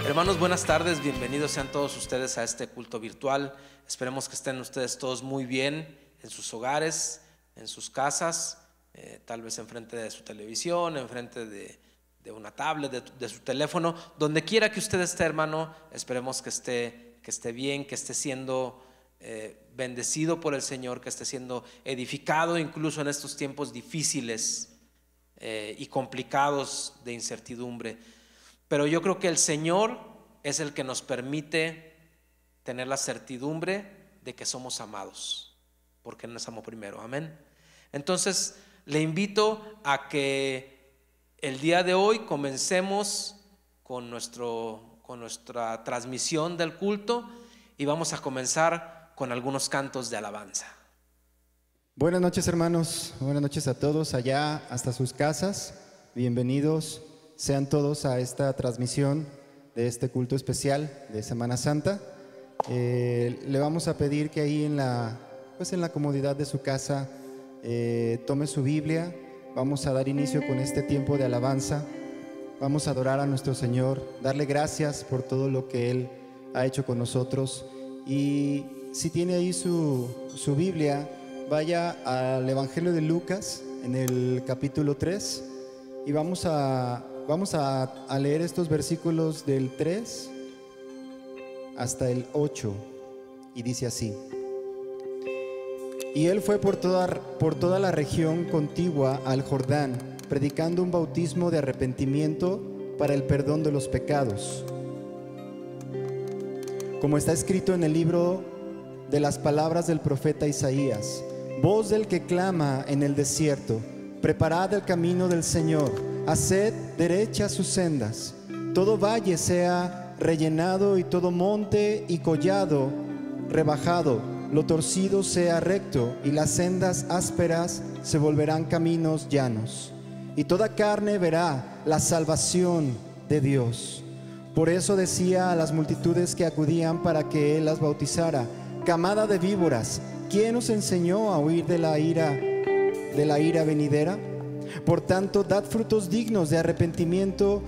Hermanos, buenas tardes, bienvenidos sean todos ustedes a este culto virtual. Esperemos que estén ustedes todos muy bien en sus hogares, en sus casas, tal vez enfrente de su televisión, enfrente de una tablet, de su teléfono, donde quiera que usted esté, hermano. Esperemos que esté bien, que esté siendo bendecido por el Señor, que esté siendo edificado incluso en estos tiempos difíciles y complicados de incertidumbre. Pero yo creo que el Señor es el que nos permite tener la certidumbre de que somos amados, porque Él nos amó primero. Amén. Entonces le invito a que el día de hoy comencemos con nuestra transmisión del culto, y vamos a comenzar con algunos cantos de alabanza. Buenas noches, hermanos, buenas noches a todos allá hasta sus casas. Bienvenidos sean todos a esta transmisión de este culto especial de Semana Santa. Le vamos a pedir que ahí en la comodidad de su casa tome su Biblia. Vamos a dar inicio con este tiempo de alabanza. Vamos a adorar a nuestro Señor, darle gracias por todo lo que Él ha hecho con nosotros. Y si tiene ahí su Biblia, vaya al Evangelio de Lucas en el capítulo 3 y vamos a leer estos versículos del 3 hasta el 8, y dice así: Y él fue por toda la región contigua al Jordán, predicando un bautismo de arrepentimiento para el perdón de los pecados, como está escrito en el libro de las palabras del profeta Isaías: voz del que clama en el desierto, preparad el camino del Señor, haced derechas sus sendas. Todo valle sea rellenado y todo monte y collado rebajado, lo torcido sea recto y las sendas ásperas se volverán caminos llanos. Y toda carne verá la salvación de Dios. Por eso decía a las multitudes que acudían para que él las bautizara: camada de víboras, ¿quién os enseñó a huir de la ira venidera? Por tanto, dad frutos dignos de arrepentimiento,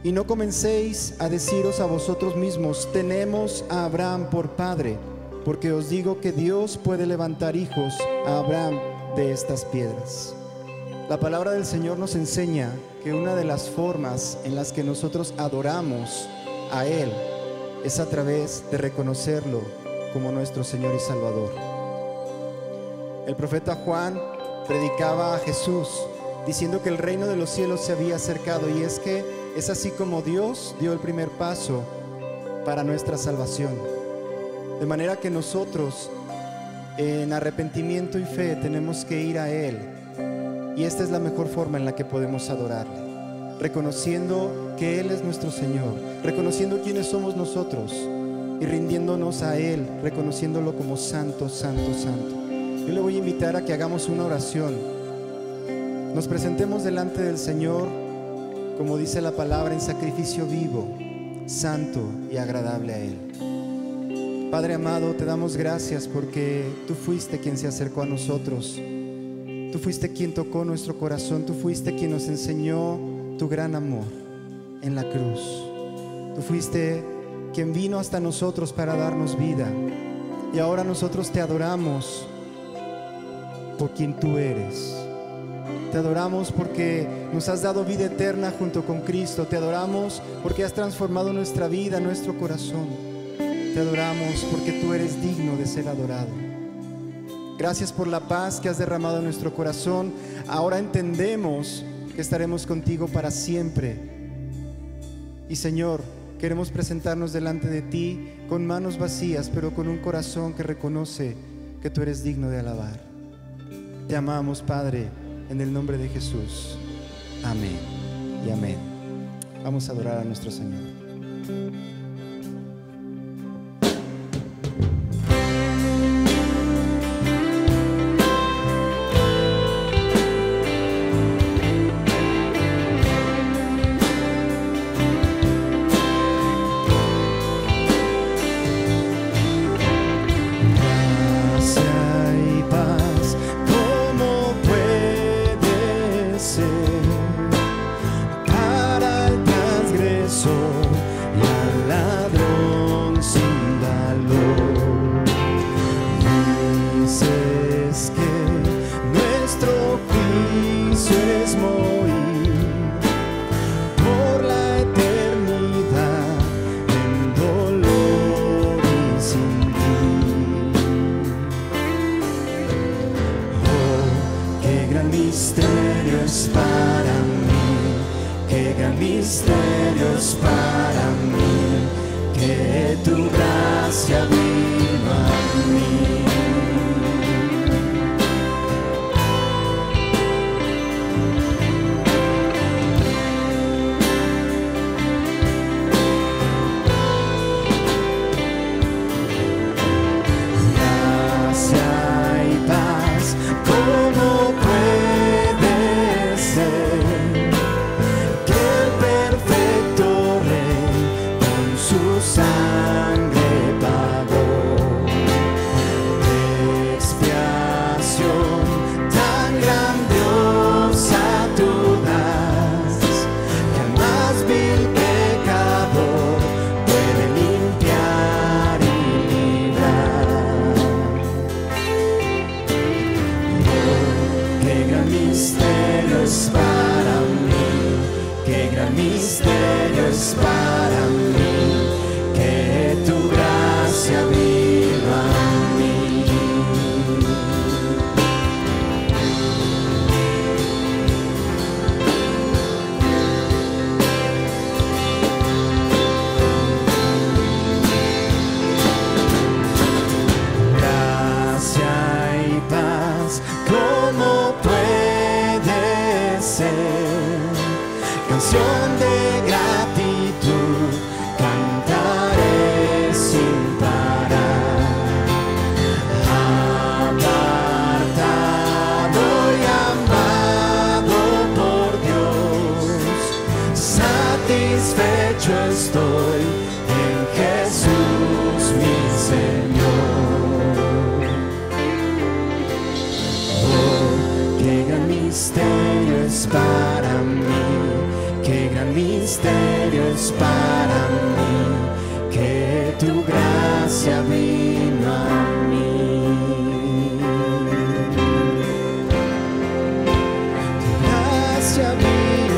y no comencéis a deciros a vosotros mismos: tenemos a Abraham por padre, porque os digo que Dios puede levantar hijos a Abraham de estas piedras. La palabra del Señor nos enseña que una de las formas en las que nosotros adoramos a Él es a través de reconocerlo como nuestro Señor y Salvador. El profeta Juan predicaba a Jesús diciendo que el reino de los cielos se había acercado, y es que es así como Dios dio el primer paso para nuestra salvación. De manera que nosotros en arrepentimiento y fe tenemos que ir a Él, y esta es la mejor forma en la que podemos adorarle, reconociendo que Él es nuestro Señor, reconociendo quiénes somos nosotros y rindiéndonos a Él, reconociéndolo como santo, santo, santo. Yo le voy a invitar a que hagamos una oración. Nos presentemos delante del Señor, como dice la palabra, en sacrificio vivo, santo y agradable a Él. Padre amado, te damos gracias porque tú fuiste quien se acercó a nosotros. Tú fuiste quien tocó nuestro corazón. Tú fuiste quien nos enseñó tu gran amor en la cruz. Tú fuiste quien vino hasta nosotros para darnos vida. Y ahora nosotros te adoramos por quien tú eres. Te adoramos porque nos has dado vida eterna junto con Cristo. Te adoramos porque has transformado nuestra vida, nuestro corazón. Te adoramos porque tú eres digno de ser adorado. Gracias por la paz que has derramado en nuestro corazón. Ahora entendemos que estaremos contigo para siempre. Y Señor, queremos presentarnos delante de ti con manos vacías, pero con un corazón que reconoce que tú eres digno de alabar. Te amamos, Padre, en el nombre de Jesús. Amén y amén. Vamos a adorar a nuestro Señor. Para el transgresor y gracia vino a mí. Canción de gratitud cantaré sin parar, apartado y amado por Dios, satisfecho estoy en Jesús mi Señor. Oh, qué gran misterio es para mí. Qué gran misterio es para mí, que tu gracia vino a mí. Tu gracia vino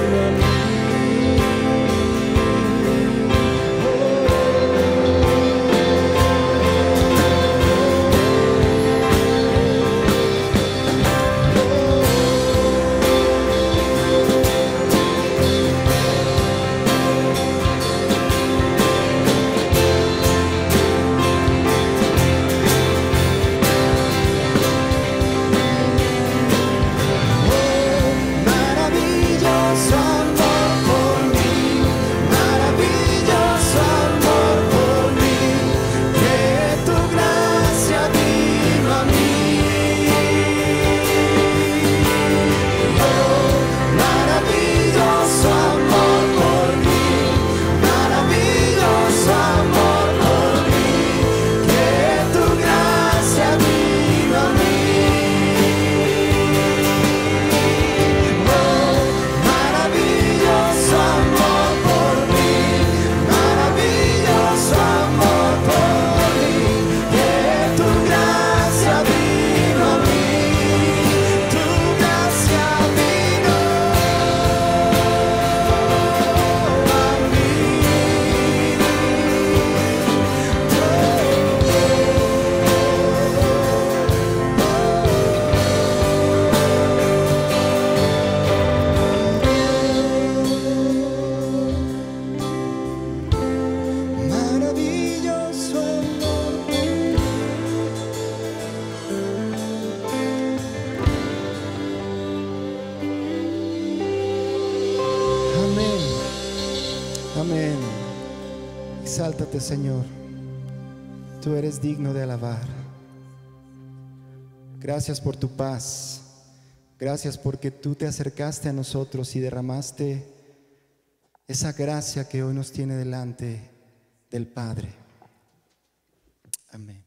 a mí. Amén. Exáltate, Señor. Tú eres digno de alabar. Gracias por tu paz. Gracias porque tú te acercaste a nosotros y derramaste esa gracia que hoy nos tiene delante del Padre. Amén.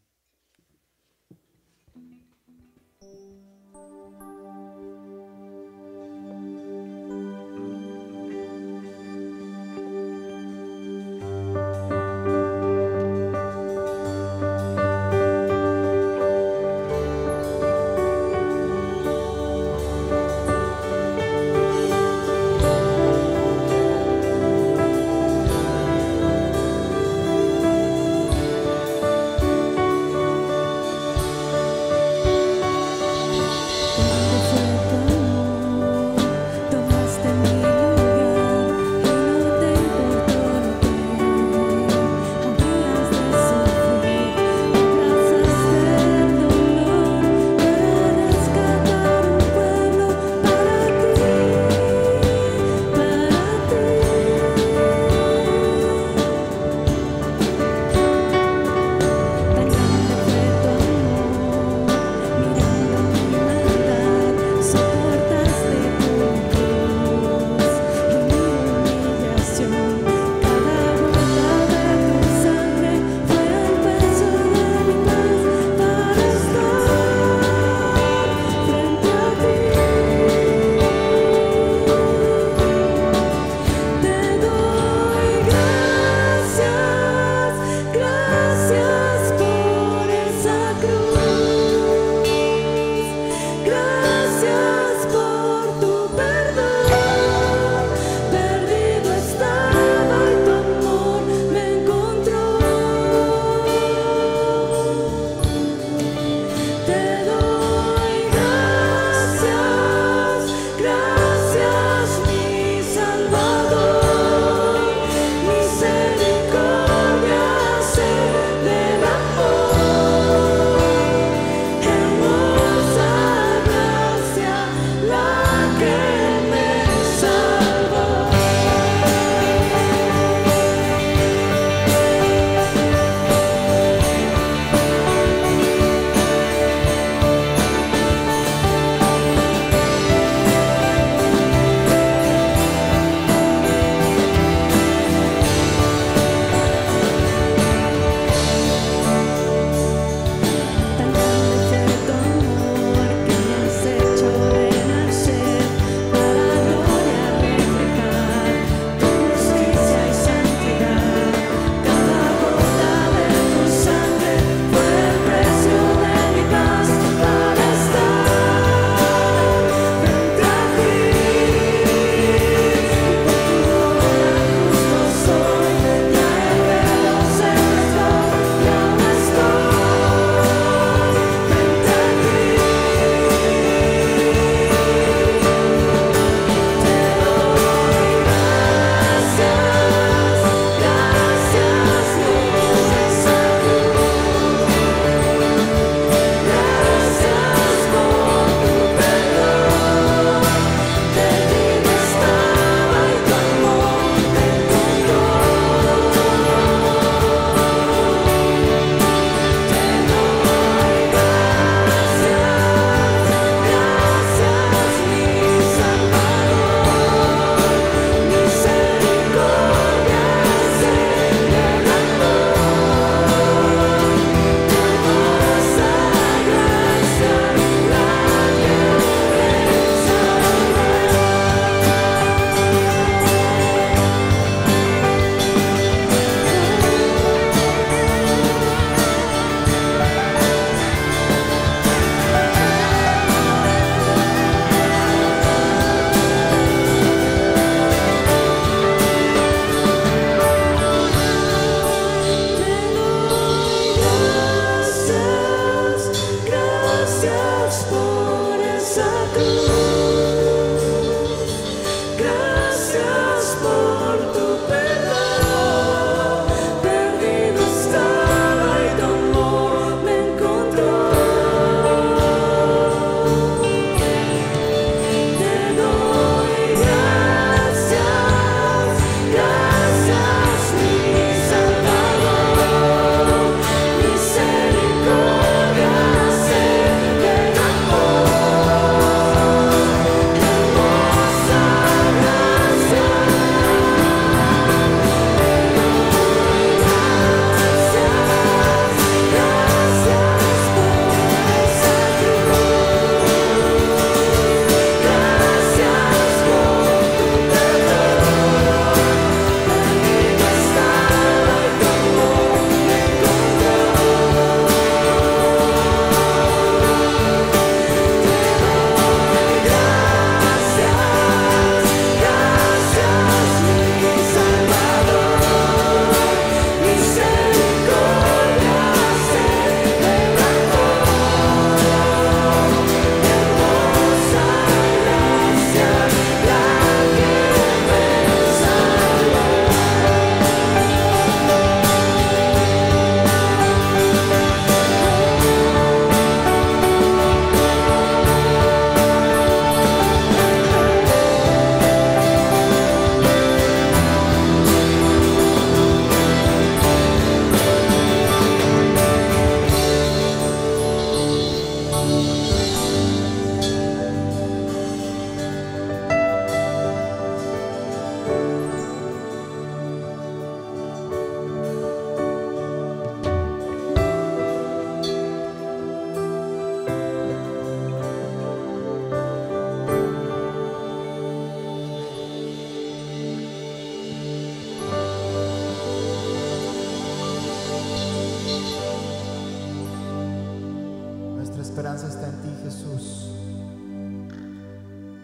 Jesús.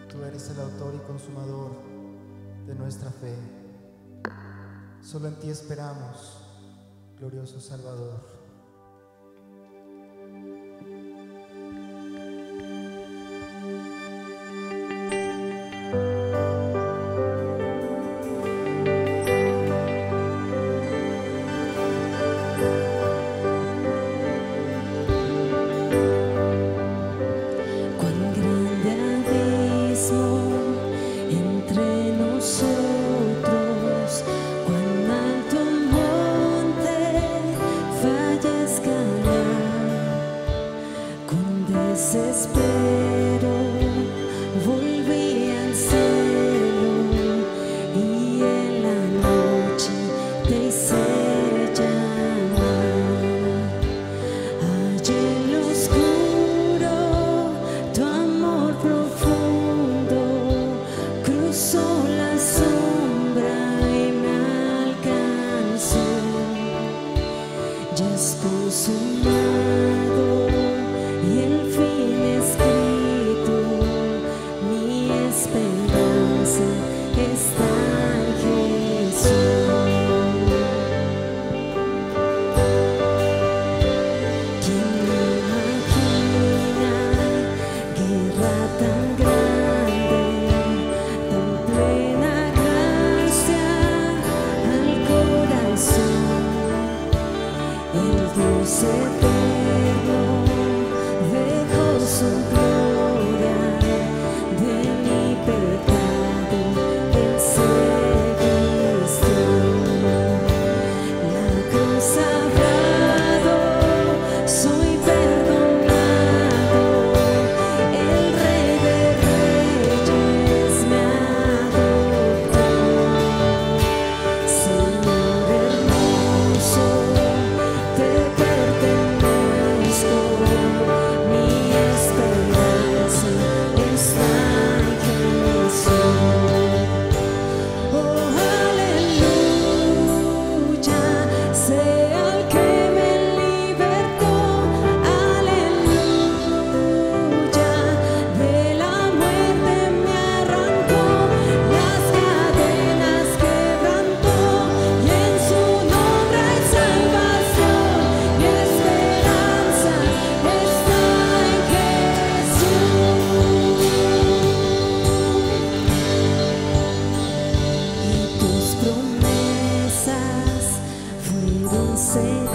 Tú eres el autor y consumador de nuestra fe. Solo en ti esperamos, glorioso Salvador. Tus promesas fueron selladas.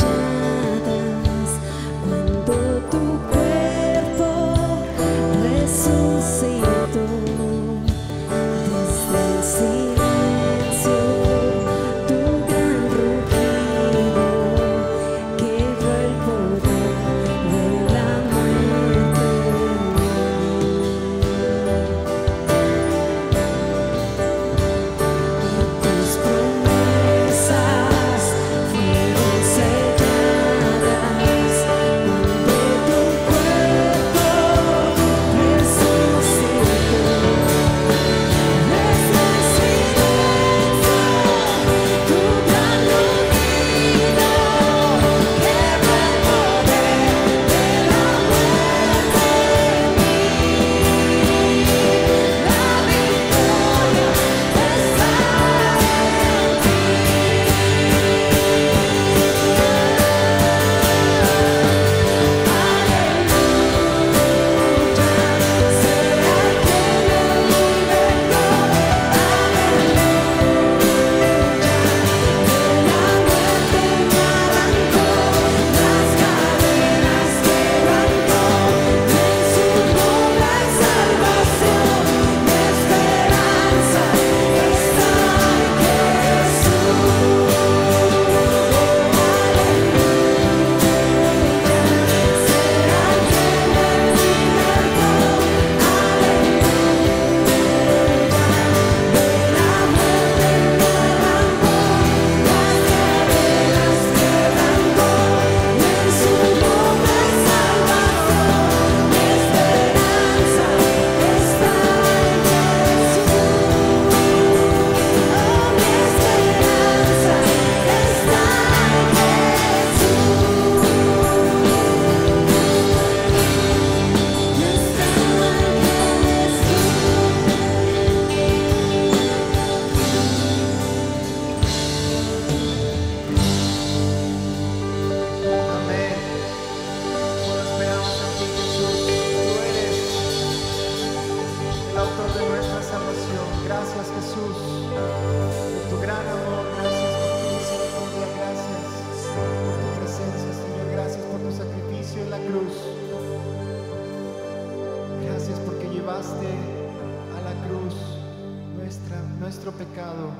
nuestro pecado,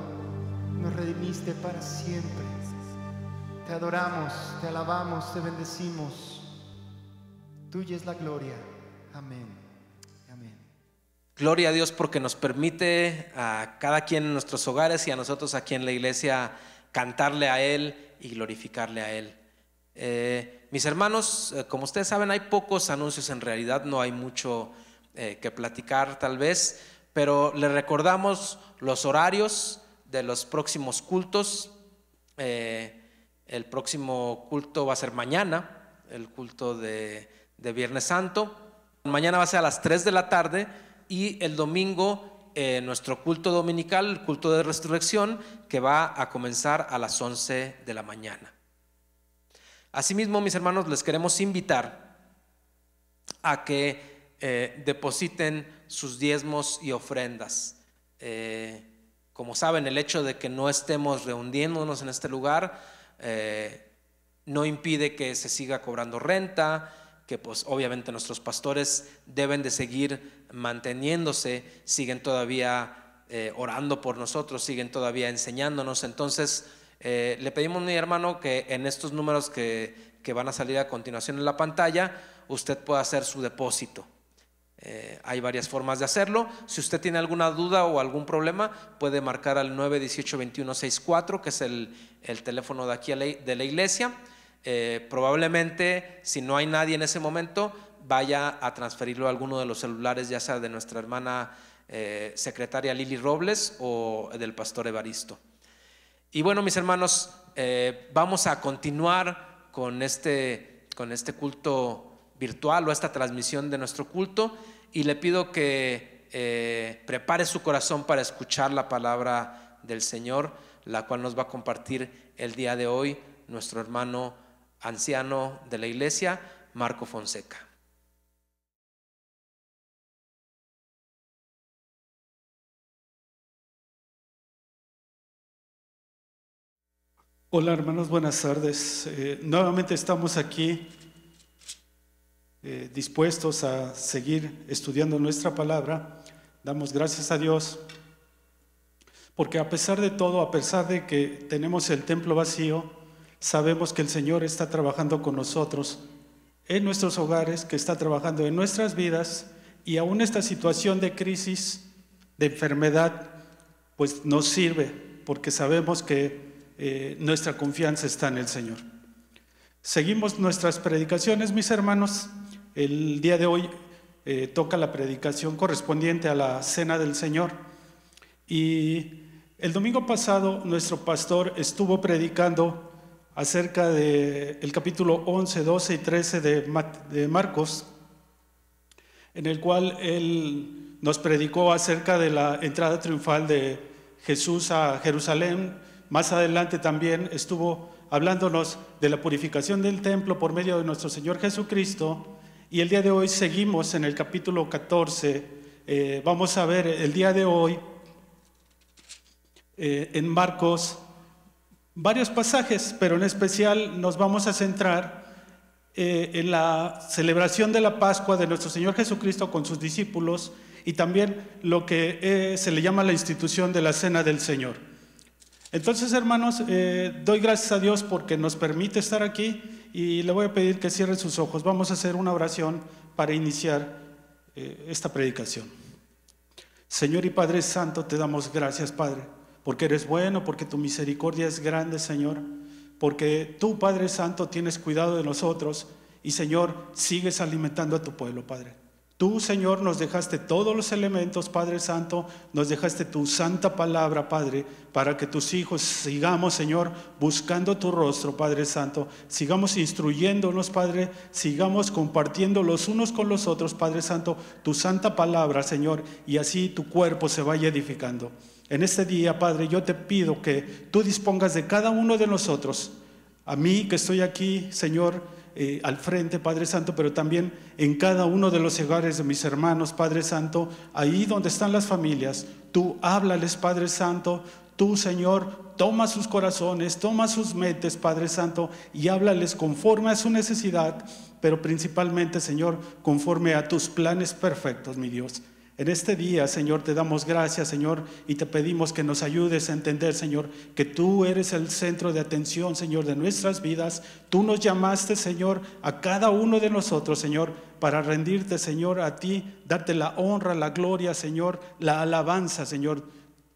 nos redimiste para siempre. Te adoramos, te alabamos, te bendecimos. Tuya es la gloria. Amén. Amén. Gloria a Dios porque nos permite a cada quien en nuestros hogares y a nosotros aquí en la iglesia cantarle a Él y glorificarle a Él. Mis hermanos, como ustedes saben, hay pocos anuncios, en realidad no hay mucho que platicar tal vez, pero les recordamos los horarios de los próximos cultos. El próximo culto va a ser mañana, el culto de Viernes Santo. Mañana va a ser a las 3 de la tarde y el domingo nuestro culto dominical, el culto de resurrección, que va a comenzar a las 11 de la mañana. Asimismo, mis hermanos, les queremos invitar a que depositen sus diezmos y ofrendas. Como saben, el hecho de que no estemos reuniéndonos en este lugar no impide que se siga cobrando renta, que pues obviamente nuestros pastores deben de seguir manteniéndose, siguen todavía orando por nosotros, siguen todavía enseñándonos. Entonces le pedimos, mi hermano, que en estos números que van a salir a continuación en la pantalla, usted pueda hacer su depósito. Hay varias formas de hacerlo. Si usted tiene alguna duda o algún problema, puede marcar al 918-2164, que es el teléfono de aquí de la iglesia. Probablemente, si no hay nadie en ese momento, vaya a transferirlo a alguno de los celulares, ya sea de nuestra hermana secretaria Lili Robles o del pastor Evaristo. Y bueno, mis hermanos, vamos a continuar con este culto virtual o esta transmisión de nuestro culto, y le pido que prepare su corazón para escuchar la palabra del Señor, la cual nos va a compartir el día de hoy nuestro hermano anciano de la iglesia, Marco Fonseca. Hola hermanos, buenas tardes. Nuevamente estamos aquí dispuestos a seguir estudiando nuestra palabra. Damos gracias a Dios porque a pesar de todo, a pesar de que tenemos el templo vacío, sabemos que el Señor está trabajando con nosotros en nuestros hogares, que está trabajando en nuestras vidas, y aún esta situación de crisis, de enfermedad, pues nos sirve porque sabemos que nuestra confianza está en el Señor. Seguimos nuestras predicaciones, mis hermanos. El día de hoy toca la predicación correspondiente a la Cena del Señor. Y el domingo pasado nuestro pastor estuvo predicando acerca del capítulo 11, 12 y 13 de Marcos, en el cual él nos predicó acerca de la entrada triunfal de Jesús a Jerusalén. Más adelante también estuvo hablándonos de la purificación del templo por medio de nuestro Señor Jesucristo. Y el día de hoy seguimos en el capítulo 14. Vamos a ver el día de hoy en Marcos varios pasajes, pero en especial nos vamos a centrar en la celebración de la Pascua de nuestro Señor Jesucristo con sus discípulos, y también lo que se le llama la institución de la Cena del Señor. Entonces, hermanos, doy gracias a Dios porque nos permite estar aquí, y le voy a pedir que cierre sus ojos. Vamos a hacer una oración para iniciar esta predicación. Señor y Padre Santo, te damos gracias, Padre, porque eres bueno, porque tu misericordia es grande, Señor, porque tú, Padre Santo, tienes cuidado de nosotros y, Señor, sigues alimentando a tu pueblo, Padre. Tú, Señor, nos dejaste todos los elementos, Padre Santo, nos dejaste tu santa palabra, Padre, para que tus hijos sigamos, Señor, buscando tu rostro, Padre Santo, sigamos instruyéndonos, Padre, sigamos compartiendo los unos con los otros, Padre Santo, tu santa palabra, Señor, y así tu cuerpo se vaya edificando. En este día, Padre, yo te pido que tú dispongas de cada uno de nosotros, a mí que estoy aquí, Señor, al frente, Padre Santo, pero también en cada uno de los hogares de mis hermanos, Padre Santo, ahí donde están las familias. Tú háblales, Padre Santo. Tú, Señor, toma sus corazones, toma sus mentes, Padre Santo, y háblales conforme a su necesidad, pero principalmente, Señor, conforme a tus planes perfectos, mi Dios. En este día, Señor, te damos gracias, Señor, y te pedimos que nos ayudes a entender, Señor, que tú eres el centro de atención, Señor, de nuestras vidas. Tú nos llamaste, Señor, a cada uno de nosotros, Señor, para rendirte, Señor, a ti, darte la honra, la gloria, Señor, la alabanza, Señor,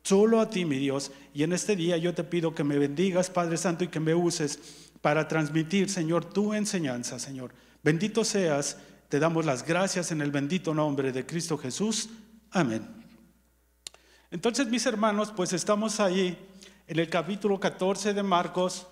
solo a ti, mi Dios. Y en este día yo te pido que me bendigas, Padre Santo, y que me uses para transmitir, Señor, tu enseñanza, Señor. Bendito seas. Te damos las gracias en el bendito nombre de Cristo Jesús. Amén. Entonces, mis hermanos, pues estamos ahí en el capítulo 14 de Marcos.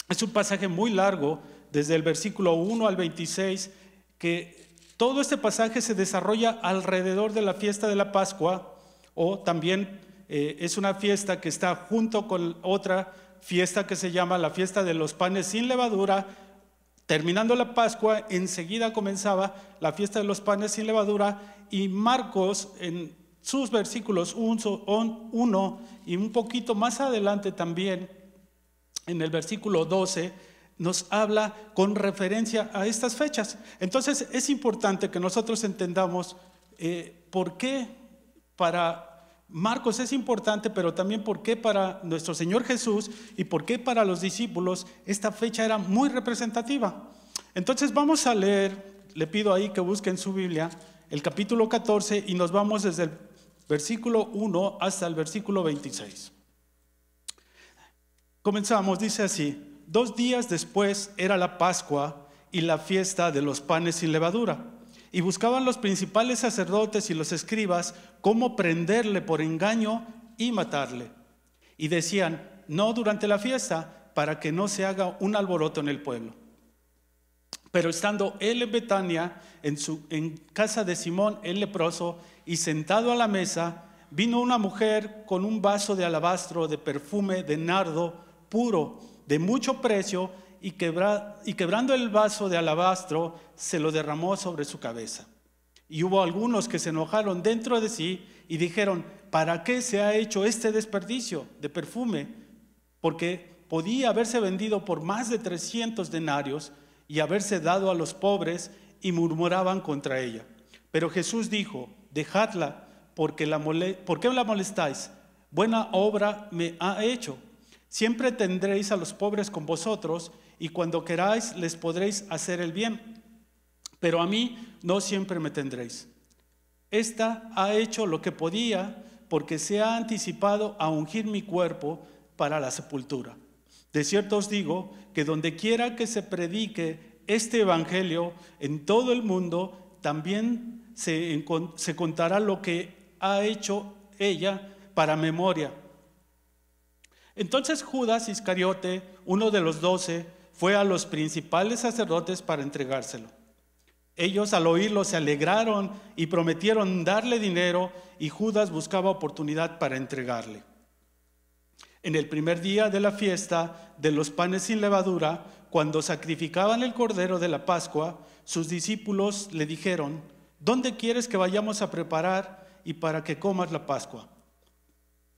Es un pasaje muy largo, desde el versículo 1 al 26, que todo este pasaje se desarrolla alrededor de la fiesta de la Pascua, o también es una fiesta que está junto con otra fiesta que se llama la fiesta de los panes sin levadura. Terminando la Pascua, enseguida comenzaba la fiesta de los panes sin levadura, y Marcos en sus versículos 1 y un poquito más adelante también, en el versículo 12, nos habla con referencia a estas fechas. Entonces es importante que nosotros entendamos por qué para Marcos es importante, pero también por qué para nuestro Señor Jesús y por qué para los discípulos esta fecha era muy representativa. Entonces vamos a leer, le pido ahí que busquen su Biblia, el capítulo 14, y nos vamos desde el versículo 1 hasta el versículo 26. Comenzamos, dice así: 2 días después era la Pascua y la fiesta de los panes sin levadura. Y buscaban los principales sacerdotes y los escribas cómo prenderle por engaño y matarle. Y decían: no durante la fiesta, para que no se haga un alboroto en el pueblo. Pero estando él en Betania, en casa de Simón el leproso, y sentado a la mesa, vino una mujer con un vaso de alabastro de perfume de nardo puro, de mucho precio, y quebrando el vaso de alabastro, se lo derramó sobre su cabeza. Y hubo algunos que se enojaron dentro de sí y dijeron: ¿para qué se ha hecho este desperdicio de perfume? Porque podía haberse vendido por más de 300 denarios y haberse dado a los pobres, y murmuraban contra ella. Pero Jesús dijo: dejadla, ¿por qué la molestáis? Buena obra me ha hecho. Siempre tendréis a los pobres con vosotros, y cuando queráis les podréis hacer el bien, pero a mí no siempre me tendréis. Esta ha hecho lo que podía, porque se ha anticipado a ungir mi cuerpo para la sepultura. De cierto os digo que donde quiera que se predique este evangelio en todo el mundo, también se contará lo que ha hecho ella para memoria. Entonces Judas Iscariote, uno de los 12, fue a los principales sacerdotes para entregárselo. Ellos al oírlo se alegraron y prometieron darle dinero, y Judas buscaba oportunidad para entregarle. En el primer día de la fiesta de los panes sin levadura, cuando sacrificaban el cordero de la Pascua, sus discípulos le dijeron: ¿dónde quieres que vayamos a preparar y para que comas la Pascua?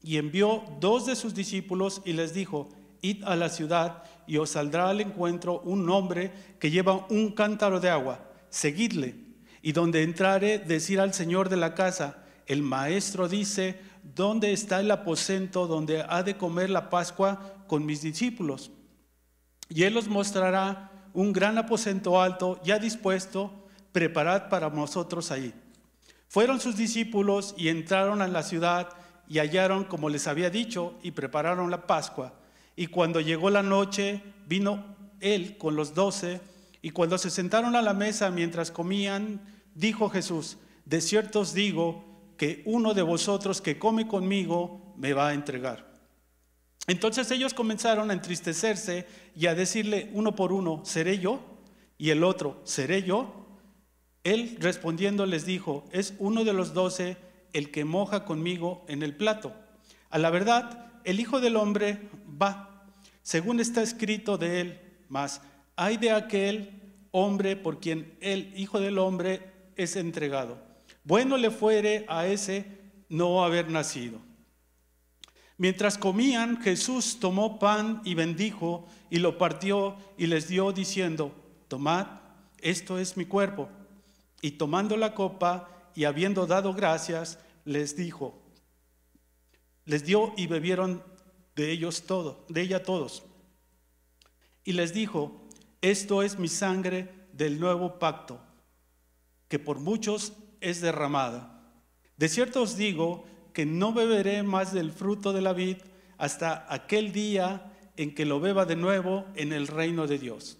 Y envió 2 de sus discípulos y les dijo: id a la ciudad y os saldrá al encuentro un hombre que lleva un cántaro de agua. Seguidle, y donde entrare, decir al señor de la casa: el maestro dice, ¿dónde está el aposento donde ha de comer la Pascua con mis discípulos? Y él os mostrará un gran aposento alto, ya dispuesto, preparad para nosotros ahí. Fueron sus discípulos y entraron a la ciudad, y hallaron como les había dicho, y prepararon la Pascua. Y cuando llegó la noche, vino él con los 12, y cuando se sentaron a la mesa mientras comían, dijo Jesús: de cierto os digo que uno de vosotros que come conmigo me va a entregar. Entonces ellos comenzaron a entristecerse y a decirle uno por uno: ¿seré yo? Y el otro: ¿seré yo? Él respondiendo les dijo: es uno de los 12 el que moja conmigo en el plato. A la verdad, el Hijo del Hombre va, según está escrito de él, mas ay de aquel hombre por quien el Hijo del Hombre es entregado. Bueno le fuere a ese no haber nacido. Mientras comían, Jesús tomó pan y bendijo, y lo partió y les dio, diciendo: tomad, esto es mi cuerpo. Y tomando la copa, y habiendo dado gracias, les dio y bebieron de ella todos. Y les dijo: esto es mi sangre del nuevo pacto, que por muchos es derramada. De cierto os digo que no beberé más del fruto de la vid hasta aquel día en que lo beba de nuevo en el reino de Dios.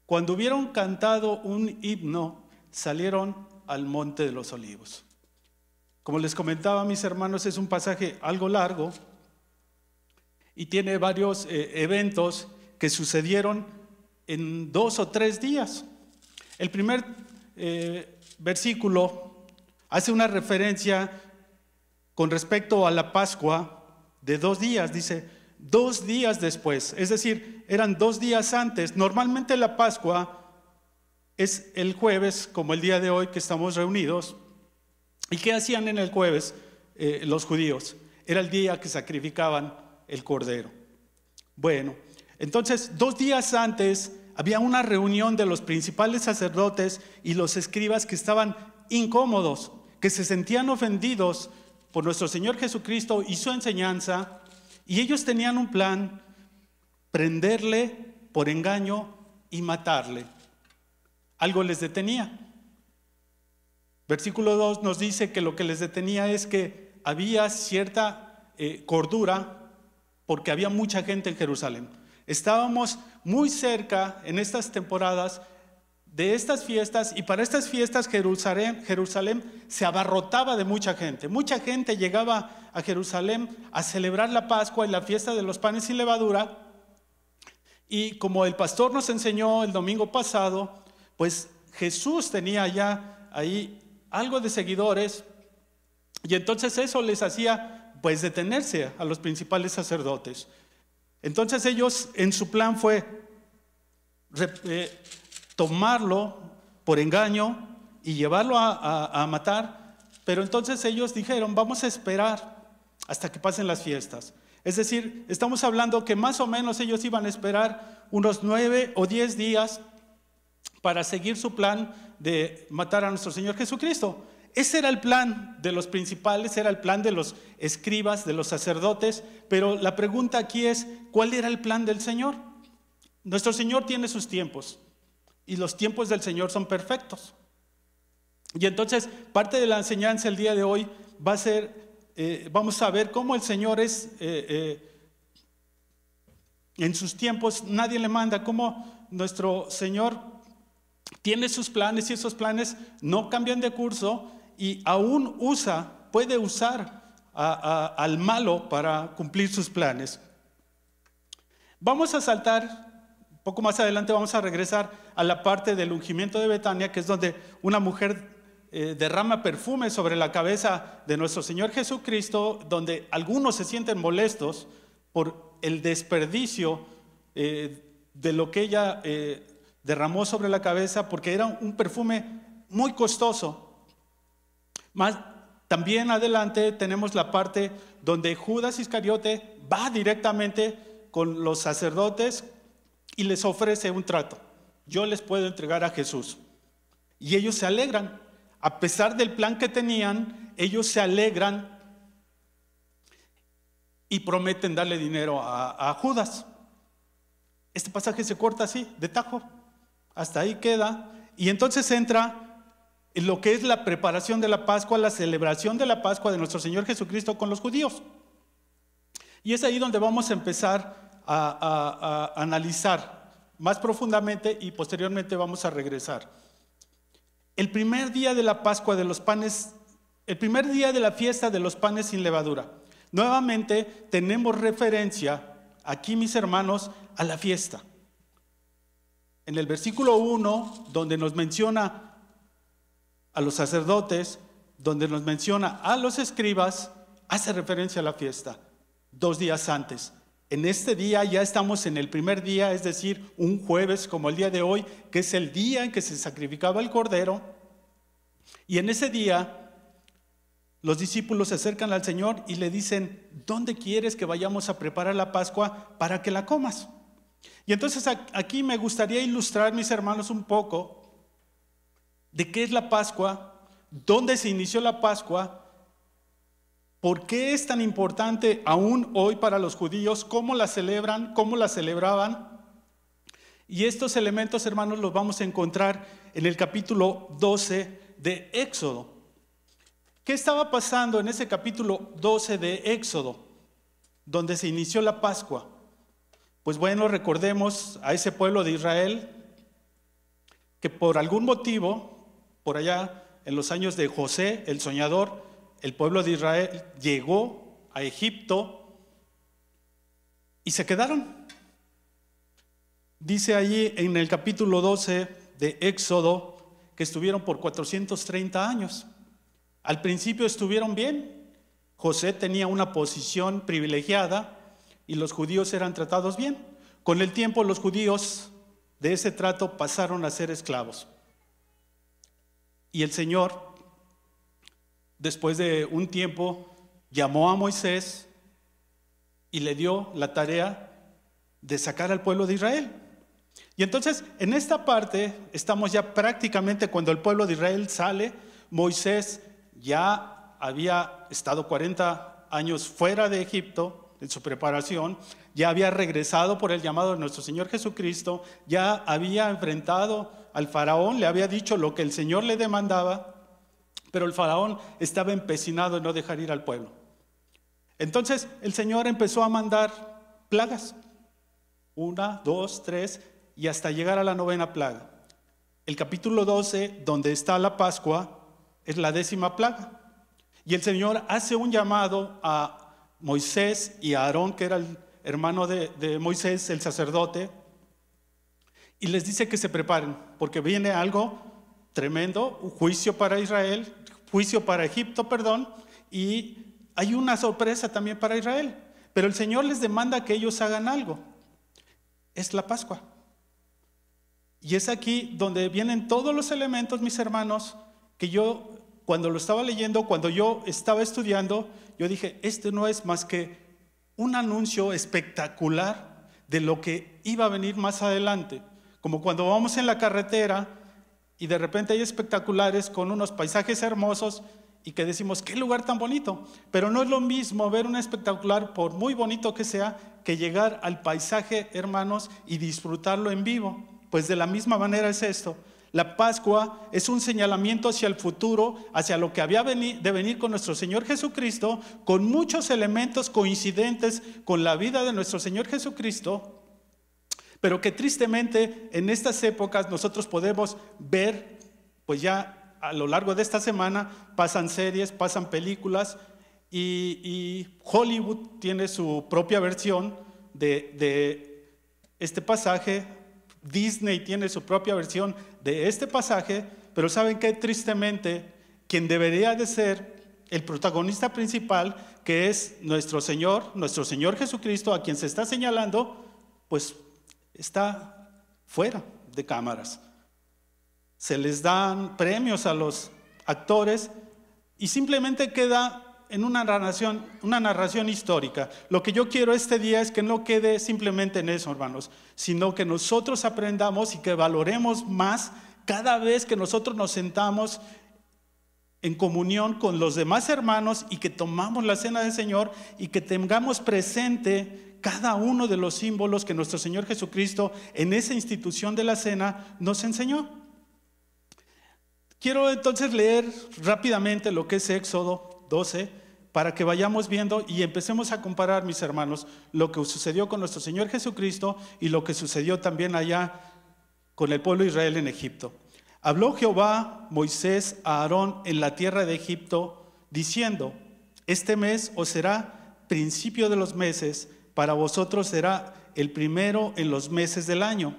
Cuando hubieron cantado un himno, salieron al monte de los olivos. Como les comentaba, mis hermanos, es un pasaje algo largo y tiene varios eventos que sucedieron en 2 o 3 días. El primer versículo hace una referencia con respecto a la Pascua de 2 días. Dice 2 días después, es decir, eran 2 días antes. Normalmente la Pascua es el jueves, como el día de hoy que estamos reunidos. ¿Y qué hacían en el jueves los judíos? Era el día que sacrificaban el cordero. Bueno, entonces 2 días antes había una reunión de los principales sacerdotes y los escribas que estaban incómodos, que se sentían ofendidos por nuestro Señor Jesucristo y su enseñanza, y ellos tenían un plan: prenderle por engaño y matarle. Algo les detenía. Versículo 2 nos dice que lo que les detenía es que había cierta cordura, porque había mucha gente en Jerusalén. Estábamos muy cerca en estas temporadas de estas fiestas, y para estas fiestas Jerusalén se abarrotaba de mucha gente. Mucha gente llegaba a Jerusalén a celebrar la Pascua y la fiesta de los panes sin levadura. Y como el pastor nos enseñó el domingo pasado, pues Jesús tenía ya ahí algo de seguidores, y entonces eso les hacía pues detenerse a los principales sacerdotes. Entonces ellos, en su plan fue tomarlo por engaño y llevarlo a matar. Pero entonces ellos dijeron: vamos a esperar hasta que pasen las fiestas. Es decir, estamos hablando que más o menos ellos iban a esperar unos 9 o 10 días para seguir su plan de matar a nuestro Señor Jesucristo. Ese era el plan de los principales, era el plan de los escribas, de los sacerdotes. Pero la pregunta aquí es: ¿cuál era el plan del Señor? Nuestro Señor tiene sus tiempos, y los tiempos del Señor son perfectos. Y entonces parte de la enseñanza el día de hoy va a ser, vamos a ver cómo el Señor es, en sus tiempos nadie le manda, cómo nuestro Señor tiene sus planes, y esos planes no cambian de curso, y aún puede usar al malo para cumplir sus planes. Vamos a saltar un poco más adelante, vamos a regresar a la parte del ungimiento de Betania, que es donde una mujer derrama perfume sobre la cabeza de nuestro Señor Jesucristo, donde algunos se sienten molestos por el desperdicio de lo que ella derramó sobre la cabeza, porque era un perfume muy costoso. Más también adelante tenemos la parte donde Judas Iscariote va directamente con los sacerdotes y les ofrece un trato: yo les puedo entregar a Jesús. Y ellos se alegran. A pesar del plan que tenían, ellos se alegran y prometen darle dinero a Judas. Este pasaje se corta así, de tajo. Hasta ahí queda. Y entonces entra en lo que es la preparación de la Pascua, la celebración de la Pascua de nuestro Señor Jesucristo con los judíos. Y es ahí donde vamos a empezar a analizar más profundamente, y posteriormente vamos a regresar. El primer día de la Pascua de los panes, el primer día de la fiesta de los panes sin levadura. Nuevamente tenemos referencia aquí, mis hermanos, a la fiesta. En el versículo 1, donde nos menciona a los sacerdotes, donde nos menciona a los escribas, hace referencia a la fiesta 2 días antes. En este día ya estamos en el primer día, es decir, un jueves como el día de hoy, que es el día en que se sacrificaba el cordero. Y en ese día los discípulos se acercan al Señor y le dicen: ¿dónde quieres que vayamos a preparar la Pascua para que la comas? Y entonces aquí me gustaría ilustrar, mis hermanos, un poco de qué es la Pascua, dónde se inició la Pascua, por qué es tan importante aún hoy para los judíos, cómo la celebran, cómo la celebraban. Y estos elementos, hermanos, los vamos a encontrar en el capítulo 12 de Éxodo. ¿Qué estaba pasando en ese capítulo 12 de Éxodo, donde se inició la Pascua? Pues bueno, recordemos a ese pueblo de Israel que por algún motivo, por allá en los años de José, el soñador, el pueblo de Israel llegó a Egipto y se quedaron. Dice allí en el capítulo 12 de Éxodo que estuvieron por 430 años. Al principio estuvieron bien. José tenía una posición privilegiada y los judíos eran tratados bien. Con el tiempo los judíos de ese trato pasaron a ser esclavos. Y el Señor, después de un tiempo, llamó a Moisés y le dio la tarea de sacar al pueblo de Israel. Y entonces, en esta parte, estamos ya prácticamente cuando el pueblo de Israel sale. Moisés ya había estado 40 años fuera de Egipto en su preparación, ya había regresado por el llamado de nuestro Señor Jesucristo, ya había enfrentado al faraón, le había dicho lo que el Señor le demandaba, pero el faraón estaba empecinado en no dejar ir al pueblo. Entonces el Señor empezó a mandar plagas, 1, 2, 3, y hasta llegar a la 9ª plaga. El capítulo 12, donde está la Pascua, es la 10ª plaga. Y el Señor hace un llamado a Moisés y a Aarón, que era el hermano de Moisés, el sacerdote, y les dice que se preparen, porque viene algo tremendo, un juicio para Israel, juicio para Egipto, perdón, y hay una sorpresa también para Israel. Pero el Señor les demanda que ellos hagan algo. Es la Pascua. Y es aquí donde vienen todos los elementos, mis hermanos, que yo, cuando lo estaba leyendo, cuando yo estaba estudiando, yo dije, este no es más que un anuncio espectacular de lo que iba a venir más adelante. Como cuando vamos en la carretera y de repente hay espectaculares con unos paisajes hermosos y que decimos, qué lugar tan bonito. Pero no es lo mismo ver un espectacular, por muy bonito que sea, que llegar al paisaje, hermanos, y disfrutarlo en vivo. Pues de la misma manera es esto. La Pascua es un señalamiento hacia el futuro, hacia lo que había de venir con nuestro Señor Jesucristo, con muchos elementos coincidentes con la vida de nuestro Señor Jesucristo, pero que tristemente en estas épocas nosotros podemos ver, pues ya a lo largo de esta semana pasan series, pasan películas, y Hollywood tiene su propia versión de este pasaje. Disney tiene su propia versión de este pasaje, pero ¿saben qué? Tristemente, quien debería de ser el protagonista principal, que es nuestro Señor Jesucristo, a quien se está señalando, pues está fuera de cámaras. Se les dan premios a los actores y simplemente queda en una narración histórica. Lo que yo quiero este día es que no quede simplemente en eso, hermanos, sino que nosotros aprendamos y que valoremos más cada vez que nosotros nos sentamos en comunión con los demás hermanos y que tomamos la cena del Señor y que tengamos presente cada uno de los símbolos que nuestro Señor Jesucristo en esa institución de la cena nos enseñó. Quiero entonces leer rápidamente lo que es Éxodo 12, para que vayamos viendo y empecemos a comparar, mis hermanos, lo que sucedió con nuestro Señor Jesucristo y lo que sucedió también allá con el pueblo de Israel en Egipto. Habló Jehová Moisés a Aarón en la tierra de Egipto, diciendo, este mes os será principio de los meses, para vosotros será el primero en los meses del año.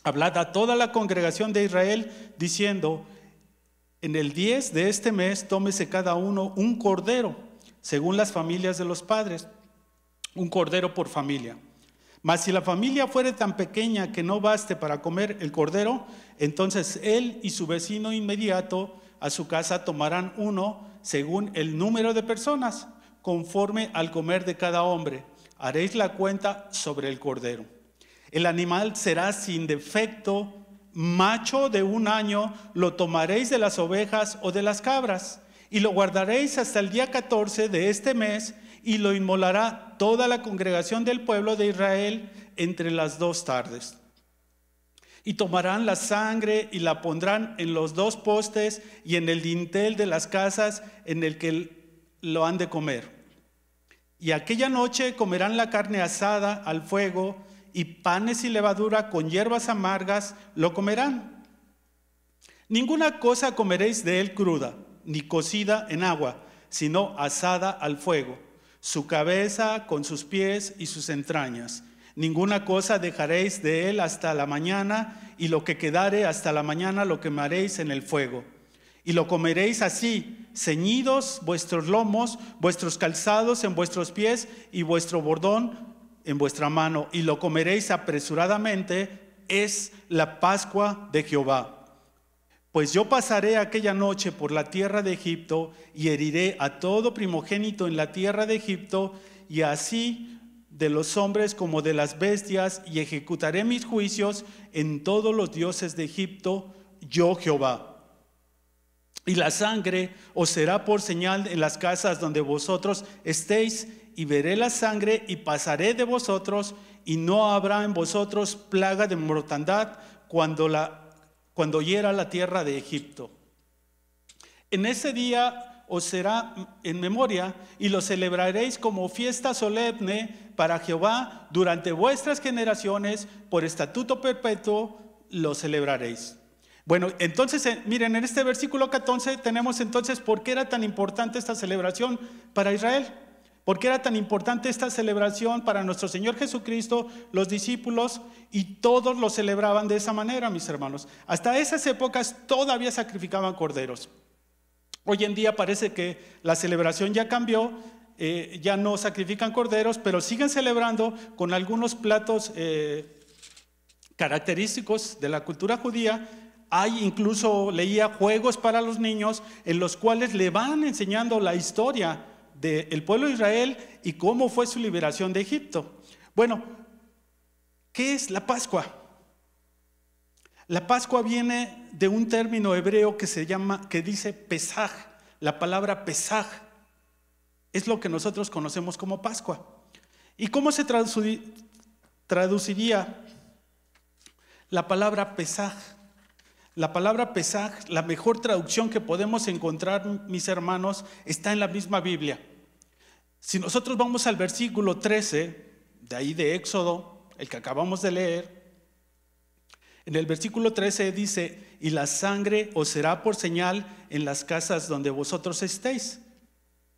Hablad a toda la congregación de Israel, diciendo, en el 10 de este mes tómese cada uno un cordero, según las familias de los padres, un cordero por familia. Mas si la familia fuere tan pequeña que no baste para comer el cordero, entonces él y su vecino inmediato a su casa tomarán uno, según el número de personas, conforme al comer de cada hombre. Haréis la cuenta sobre el cordero. El animal será sin defecto, macho de 1 año lo tomaréis de las ovejas o de las cabras, y lo guardaréis hasta el día 14 de este mes, y lo inmolará toda la congregación del pueblo de Israel entre las 2 tardes. Y tomarán la sangre y la pondrán en los 2 postes y en el dintel de las casas en el que lo han de comer. Y aquella noche comerán la carne asada al fuego, y panes y levadura con hierbas amargas lo comerán. Ninguna cosa comeréis de él cruda, ni cocida en agua, sino asada al fuego, su cabeza con sus pies y sus entrañas. Ninguna cosa dejaréis de él hasta la mañana, y lo que quedare hasta la mañana lo quemaréis en el fuego. Y lo comeréis así, ceñidos vuestros lomos, vuestros calzados en vuestros pies, y vuestro bordón en vuestra mano, y lo comeréis apresuradamente. Es la Pascua de Jehová. Pues yo pasaré aquella noche por la tierra de Egipto, y heriré a todo primogénito en la tierra de Egipto, y así de los hombres como de las bestias, y ejecutaré mis juicios en todos los dioses de Egipto, yo Jehová. Y la sangre os será por señal en las casas donde vosotros estéis, y veré la sangre y pasaré de vosotros, y no habrá en vosotros plaga de mortandad cuando hiera la tierra de Egipto. En ese día os será en memoria, y lo celebraréis como fiesta solemne para Jehová durante vuestras generaciones, por estatuto perpetuo lo celebraréis. Bueno, entonces miren, en este versículo 14 tenemos entonces por qué era tan importante esta celebración para Israel. ¿Por qué era tan importante esta celebración para nuestro Señor Jesucristo? Los discípulos y todos lo celebraban de esa manera, mis hermanos. Hasta esas épocas todavía sacrificaban corderos. Hoy en día parece que la celebración ya cambió, ya no sacrifican corderos, pero siguen celebrando con algunos platos característicos de la cultura judía. Hay incluso, leía, juegos para los niños en los cuales le van enseñando la historia del pueblo de Israel y cómo fue su liberación de Egipto. Bueno, ¿qué es la Pascua? La Pascua viene de un término hebreo que dice Pesaj. La palabra Pesaj es lo que nosotros conocemos como Pascua. ¿Y cómo se traduciría la palabra Pesaj? La palabra Pesaj, la mejor traducción que podemos encontrar, mis hermanos, está en la misma Biblia. Si nosotros vamos al versículo 13, de ahí de Éxodo, el que acabamos de leer, en el versículo 13 dice: y la sangre os será por señal en las casas donde vosotros estéis.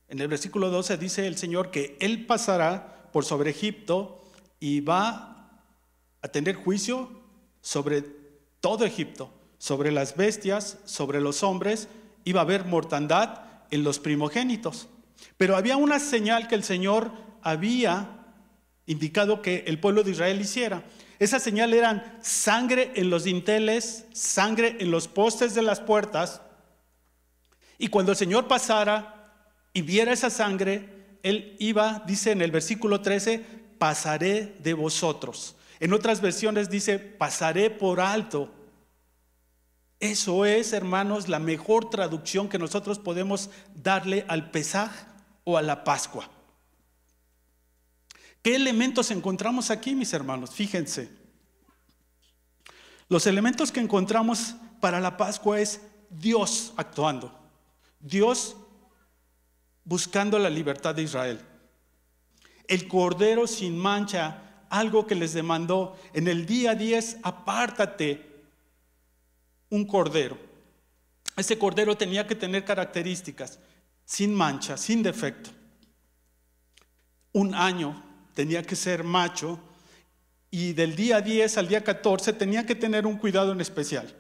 En el versículo 12 dice el Señor que Él pasará por sobre Egipto y va a tener juicio sobre todo Egipto, sobre las bestias, sobre los hombres, y va a haber mortandad en los primogénitos. Pero había una señal que el Señor había indicado que el pueblo de Israel hiciera. Esa señal eran sangre en los dinteles, sangre en los postes de las puertas. Y cuando el Señor pasara y viera esa sangre, Él iba, dice en el versículo 13, pasaré de vosotros. En otras versiones dice, pasaré por alto. Eso es, hermanos, la mejor traducción que nosotros podemos darle al Pesaj o a la Pascua. ¿Qué elementos encontramos aquí, mis hermanos? Fíjense. Los elementos que encontramos para la Pascua es Dios actuando. Dios buscando la libertad de Israel. El cordero sin mancha, algo que les demandó en el día 10, apártate un cordero. Ese cordero tenía que tener características, sin mancha, sin defecto. 1 año tenía que ser macho, y del día 10 al día 14 tenía que tener un cuidado en especial.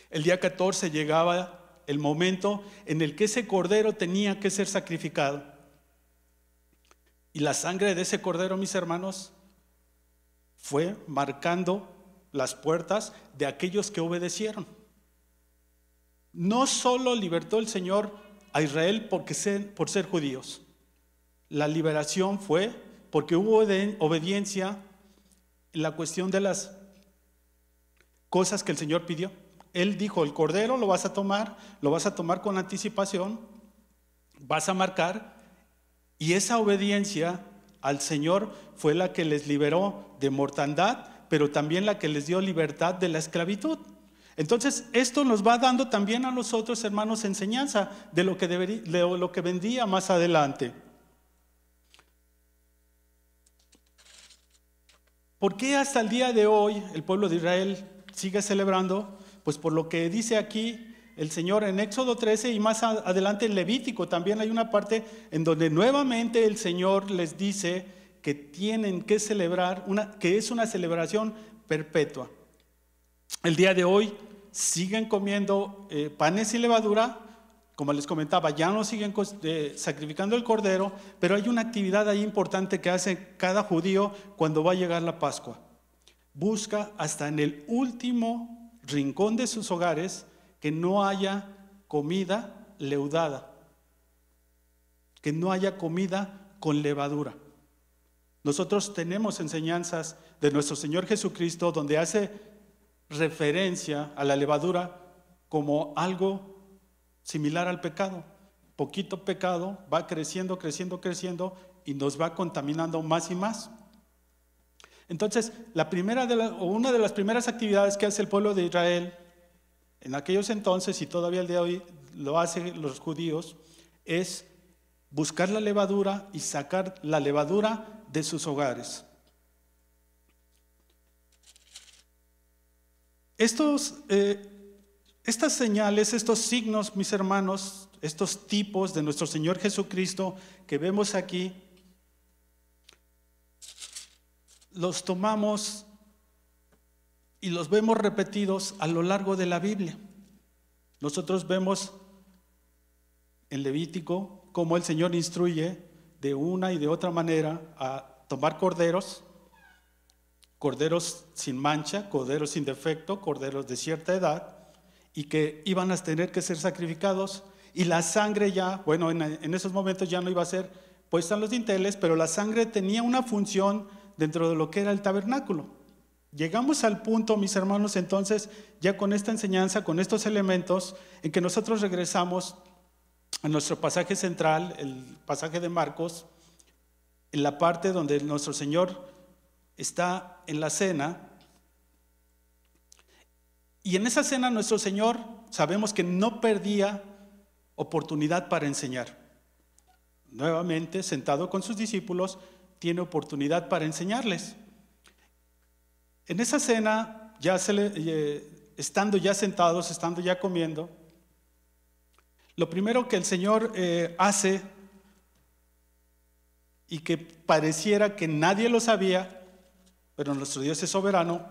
El día 14 llegaba el momento en el que ese cordero tenía que ser sacrificado. Y la sangre de ese cordero, mis hermanos, fue marcando las puertas de aquellos que obedecieron. No solo libertó el Señor a Israel por ser judíos. La liberación fue porque hubo obediencia en la cuestión de las cosas que el Señor pidió. Él dijo, el cordero lo vas a tomar con anticipación, vas a marcar, y esa obediencia al Señor fue la que les liberó de mortandad, pero también la que les dio libertad de la esclavitud. Entonces, esto nos va dando también a nosotros, hermanos, enseñanza de lo que vendría más adelante. ¿Por qué hasta el día de hoy el pueblo de Israel sigue celebrando? Pues por lo que dice aquí el Señor en Éxodo 13 y más adelante en Levítico. También hay una parte en donde nuevamente el Señor les dice que tienen que celebrar, que es una celebración perpetua. El día de hoy siguen comiendo panes sin levadura. Como les comentaba, ya no siguen sacrificando el cordero, pero hay una actividad ahí importante que hace cada judío cuando va a llegar la Pascua. Busca hasta en el último rincón de sus hogares que no haya comida leudada, que no haya comida con levadura. Nosotros tenemos enseñanzas de nuestro Señor Jesucristo donde hace referencia a la levadura como algo similar al pecado. Poquito pecado va creciendo y nos va contaminando más y más. Entonces, una de las primeras actividades que hace el pueblo de Israel en aquellos entonces, y todavía el día de hoy lo hacen los judíos, es buscar la levadura y sacar la levadura de sus hogares. Estas señales, estos signos, mis hermanos, estos tipos de nuestro Señor Jesucristo que vemos aquí, los tomamos y los vemos repetidos a lo largo de la Biblia. Nosotros vemos en Levítico cómo el Señor instruye de una y de otra manera a tomar corderos sin mancha, corderos sin defecto, corderos de cierta edad, y que iban a tener que ser sacrificados, y la sangre ya, bueno, en esos momentos ya no iba a ser puesta en los dinteles, pero la sangre tenía una función dentro de lo que era el tabernáculo. Llegamos al punto, mis hermanos, entonces, ya con esta enseñanza, con estos elementos, en que nosotros regresamos a nuestro pasaje central, el pasaje de Marcos, en la parte donde nuestro Señor está en la cena. Y en esa cena nuestro Señor sabemos que no perdía oportunidad para enseñar. Nuevamente, sentado con sus discípulos, tiene oportunidad para enseñarles. En esa cena, estando ya sentados, estando ya comiendo, lo primero que el Señor hace, y que pareciera que nadie lo sabía, pero nuestro Dios es soberano,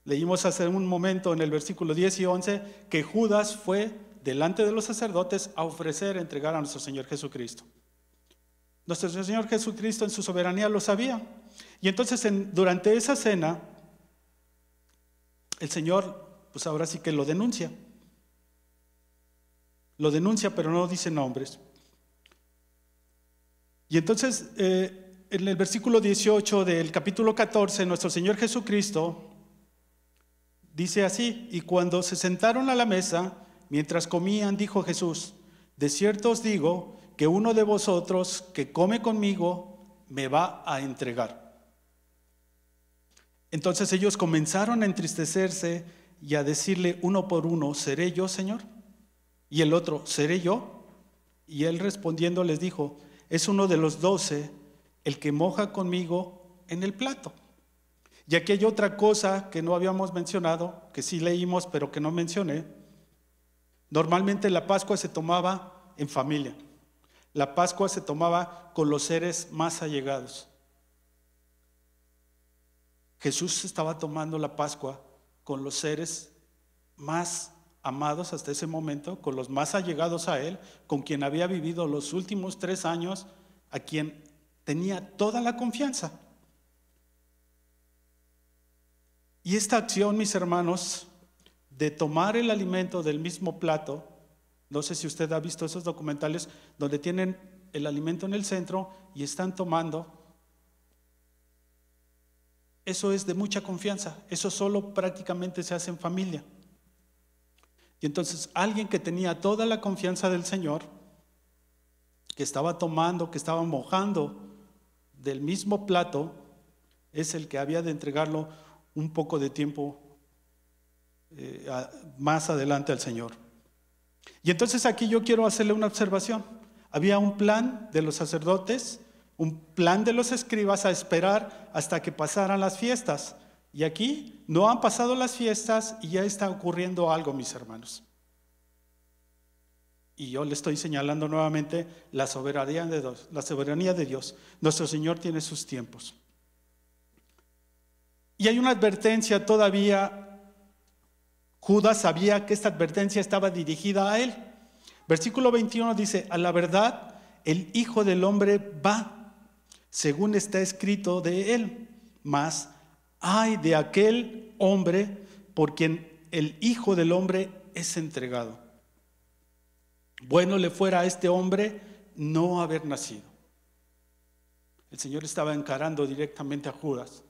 leímos hace un momento en el versículo 10 y 11 que Judas fue delante de los sacerdotes a entregar a nuestro Señor Jesucristo. Nuestro Señor Jesucristo en su soberanía lo sabía. Y entonces durante esa cena, el Señor, pues ahora sí que lo denuncia. Lo denuncia, pero no dice nombres. Y entonces, en el versículo 18 del capítulo 14, nuestro Señor Jesucristo dice así: y cuando se sentaron a la mesa, mientras comían, dijo Jesús: de cierto os digo que uno de vosotros que come conmigo me va a entregar. Entonces ellos comenzaron a entristecerse y a decirle uno por uno: ¿seré yo, Señor? Y el otro: ¿seré yo? Y él respondiendo les dijo: es uno de los 12 el que moja conmigo en el plato. Y aquí hay otra cosa que no habíamos mencionado, que sí leímos pero que no mencioné. Normalmente la Pascua se tomaba en familia. La Pascua se tomaba con los seres más allegados. Jesús estaba tomando la Pascua con los seres más amados hasta ese momento, con los más allegados a Él, con quien había vivido los últimos 3 años, a quien tenía toda la confianza. Y esta acción, mis hermanos, de tomar el alimento del mismo plato, no sé si usted ha visto esos documentales donde tienen el alimento en el centro y están tomando. eso es de mucha confianza. Eso solo prácticamente se hace en familia. Y entonces alguien que tenía toda la confianza del Señor, que estaba tomando, que estaba mojando del mismo plato, es el que había de entregarlo un poco de tiempo más adelante al Señor. Y entonces aquí yo quiero hacerle una observación. Había un plan de los sacerdotes, un plan de los escribas a esperar hasta que pasaran las fiestas. Y aquí no han pasado las fiestas y ya está ocurriendo algo, mis hermanos. Y yo le estoy señalando nuevamente la soberanía de Dios. La soberanía de Dios. Nuestro Señor tiene sus tiempos. Y hay una advertencia todavía. Judas sabía que esta advertencia estaba dirigida a él. Versículo 21 dice: a la verdad, el Hijo del Hombre va, según está escrito de él. Mas ay de aquel hombre por quien el Hijo del Hombre es entregado. Bueno le fuera a este hombre no haber nacido. El Señor estaba encarando directamente a Judas.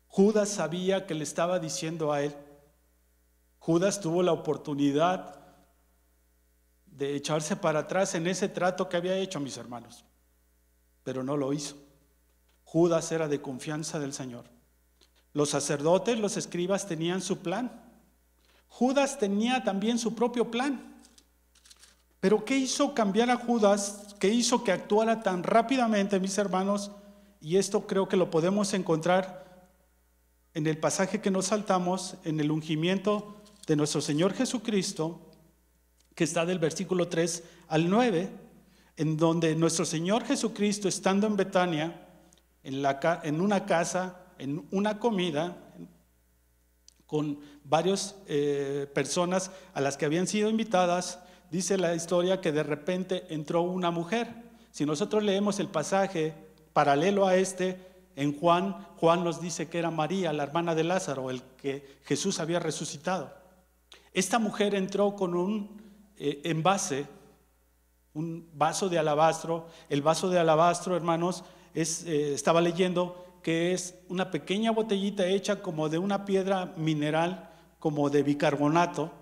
Judas sabía que le estaba diciendo a él. Judas tuvo la oportunidad de echarse para atrás en ese trato que había hecho, mis hermanos, pero no lo hizo. Judas era de confianza del Señor. Los sacerdotes, los escribas tenían su plan. Judas tenía también su propio plan. Pero ¿qué hizo cambiar a Judas? ¿Qué hizo que actuara tan rápidamente, mis hermanos? Y esto creo que lo podemos encontrar en el pasaje que nos saltamos, en el ungimiento de nuestro Señor Jesucristo, que está del versículo 3 al 9, en donde nuestro Señor Jesucristo, estando en Betania, en una casa, en una comida, con varias personas a las que habían sido invitadas, dice la historia que de repente entró una mujer. Si nosotros leemos el pasaje paralelo a este, en Juan nos dice que era María, la hermana de Lázaro, el que Jesús había resucitado. Esta mujer entró con un envase, un vaso de alabastro. El vaso de alabastro, hermanos, estaba leyendo que es una pequeña botellita hecha como de una piedra mineral, como de bicarbonato,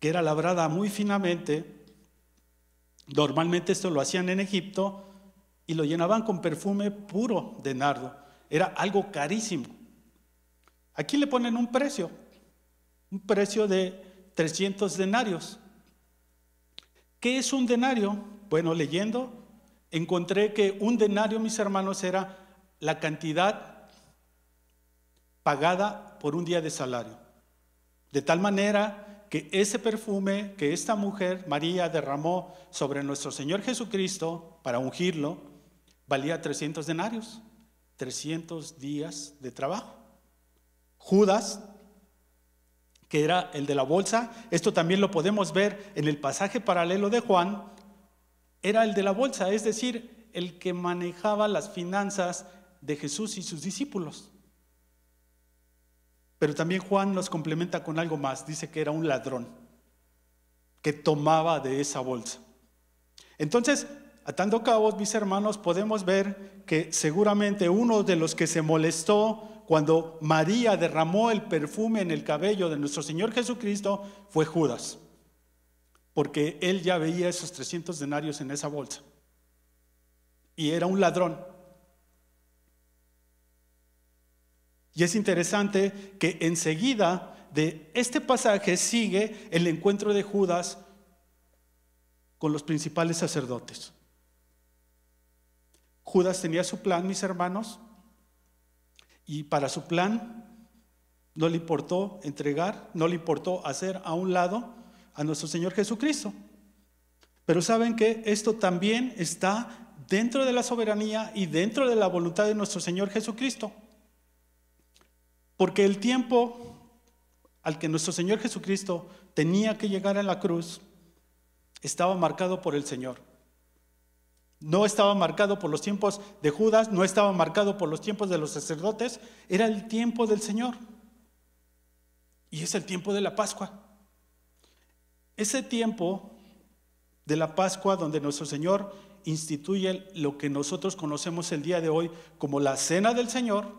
que era labrada muy finamente. Normalmente esto lo hacían en Egipto y lo llenaban con perfume puro de nardo. Era algo carísimo. Aquí le ponen un precio de 300 denarios. ¿Qué es un denario? Bueno, leyendo, encontré que un denario, mis hermanos, era la cantidad pagada por un día de salario. De tal manera que ese perfume que esta mujer, María, derramó sobre nuestro Señor Jesucristo para ungirlo, valía 300 denarios, 300 días de trabajo. Judas, que era el de la bolsa, esto también lo podemos ver en el pasaje paralelo de Juan, era el de la bolsa, es decir, el que manejaba las finanzas de Jesús y sus discípulos. Pero también Juan nos complementa con algo más, dice que era un ladrón que tomaba de esa bolsa. Entonces, atando cabos, mis hermanos, podemos ver que seguramente uno de los que se molestó cuando María derramó el perfume en el cabello de nuestro Señor Jesucristo fue Judas, porque él ya veía esos 300 denarios en esa bolsa y era un ladrón. Y es interesante que enseguida de este pasaje sigue el encuentro de Judas con los principales sacerdotes. Judas tenía su plan, mis hermanos, y para su plan no le importó entregar, no le importó hacer a un lado a nuestro Señor Jesucristo. Pero saben que esto también está dentro de la soberanía y dentro de la voluntad de nuestro Señor Jesucristo. Porque el tiempo al que nuestro Señor Jesucristo tenía que llegar a la cruz estaba marcado por el Señor. No estaba marcado por los tiempos de Judas, no estaba marcado por los tiempos de los sacerdotes, era el tiempo del Señor. Y es el tiempo de la Pascua. Ese tiempo de la Pascua donde nuestro Señor instituye lo que nosotros conocemos el día de hoy como la Cena del Señor,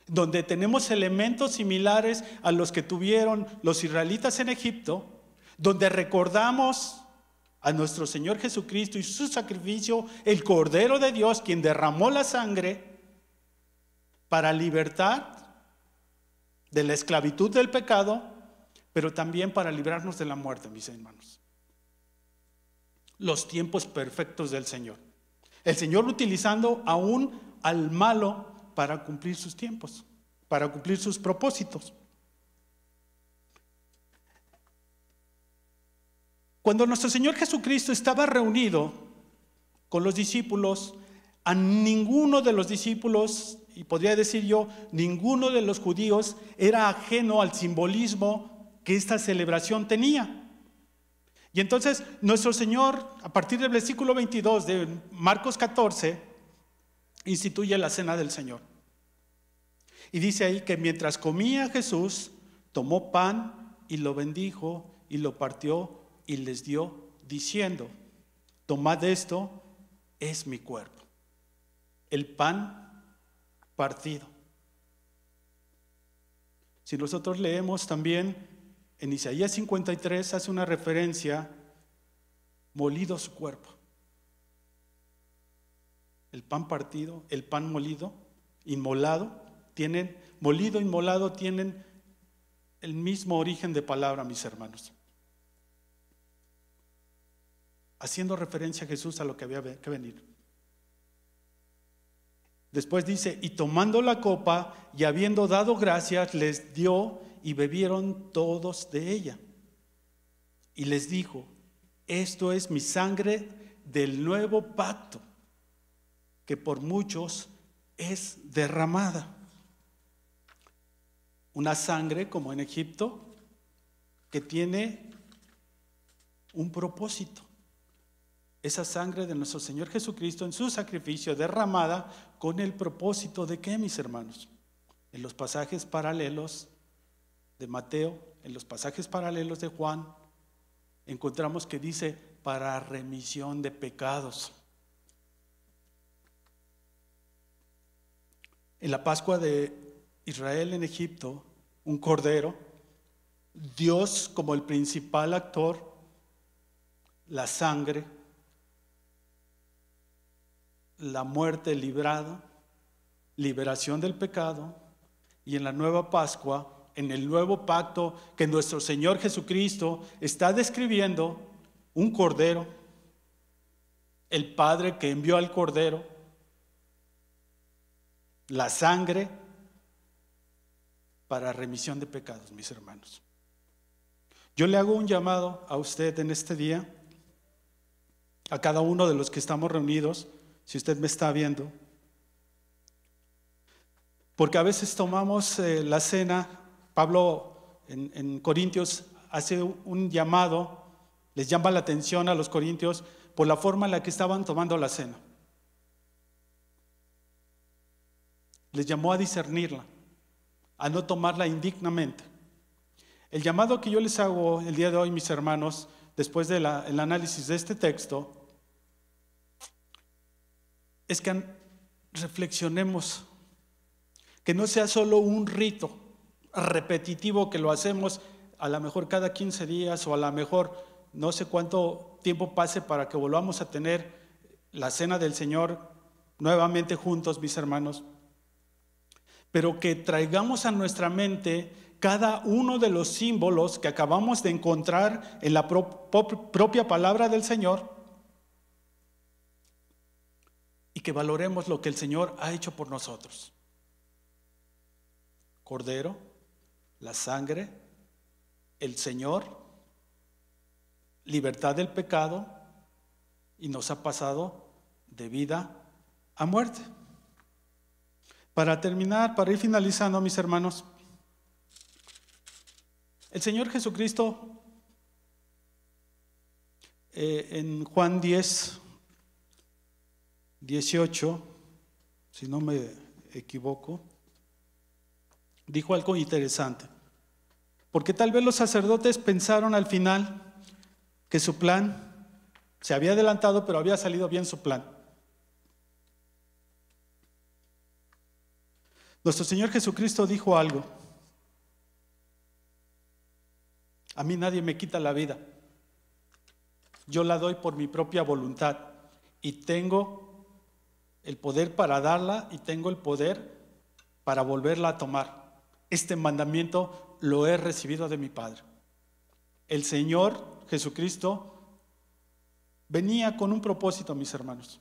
donde tenemos elementos similares a los que tuvieron los israelitas en Egipto, donde recordamos a nuestro Señor Jesucristo y su sacrificio, el Cordero de Dios, quien derramó la sangre para libertar de la esclavitud del pecado, pero también para librarnos de la muerte, mis hermanos. Los tiempos perfectos del Señor. El Señor utilizando aún al malo para cumplir sus tiempos, para cumplir sus propósitos. Cuando nuestro Señor Jesucristo estaba reunido con los discípulos, a ninguno de los discípulos, y podría decir yo, ninguno de los judíos era ajeno al simbolismo que esta celebración tenía. Y entonces nuestro Señor, a partir del versículo 22 de Marcos 14, instituye la Cena del Señor. Y dice ahí que mientras comía Jesús, tomó pan y lo bendijo y lo partió y les dio, diciendo: tomad esto, es mi cuerpo. El pan partido. Si nosotros leemos también en Isaías 53, hace una referencia: molido su cuerpo. El pan partido, el pan molido, inmolado, molido, inmolado, tienen el mismo origen de palabra, mis hermanos. Haciendo referencia a Jesús, a lo que había que venir. Después dice: y tomando la copa y habiendo dado gracias, les dio, y bebieron todos de ella. Y les dijo: esto es mi sangre del nuevo pacto, que por muchos es derramada. Una sangre, como en Egipto, que tiene un propósito. Esa sangre de nuestro Señor Jesucristo en su sacrificio derramada con el propósito de ¿qué, mis hermanos? En los pasajes paralelos de Mateo, en los pasajes paralelos de Juan, encontramos que dice: para remisión de pecados. En la Pascua de Israel en Egipto, un cordero, Dios como el principal actor, la sangre, la muerte librada, liberación del pecado. Y en la nueva Pascua, en el nuevo pacto que nuestro Señor Jesucristo está describiendo, un cordero, el Padre que envió al cordero, la sangre para remisión de pecados, mis hermanos. Yo le hago un llamado a usted en este día, a cada uno de los que estamos reunidos, si usted me está viendo, porque a veces tomamos la cena. Pablo en Corintios hace un llamado, les llama la atención a los corintios por la forma en la que estaban tomando la cena. Les llamó a discernirla, a no tomarla indignamente. El llamado que yo les hago el día de hoy, mis hermanos, después del análisis de este texto, es que reflexionemos, que no sea solo un rito repetitivo que lo hacemos a lo mejor cada 15 días o a lo mejor no sé cuánto tiempo pase para que volvamos a tener la cena del Señor nuevamente juntos, mis hermanos, pero que traigamos a nuestra mente cada uno de los símbolos que acabamos de encontrar en la propia palabra del Señor, y que valoremos lo que el Señor ha hecho por nosotros. Cordero, la sangre, el Señor, libertad del pecado, y nos ha pasado de vida a muerte. Para terminar, para ir finalizando, mis hermanos, el Señor Jesucristo en Juan 10, 18, si no me equivoco, dijo algo interesante, porque tal vez los sacerdotes pensaron al final que su plan Se había adelantado, pero había salido bien su plan. Nuestro Señor Jesucristo dijo algo: a mí nadie me quita la vida, yo la doy por mi propia voluntad, y tengo el poder para darla y tengo el poder para volverla a tomar. Este mandamiento lo he recibido de mi Padre. El Señor Jesucristo venía con un propósito, mis hermanos.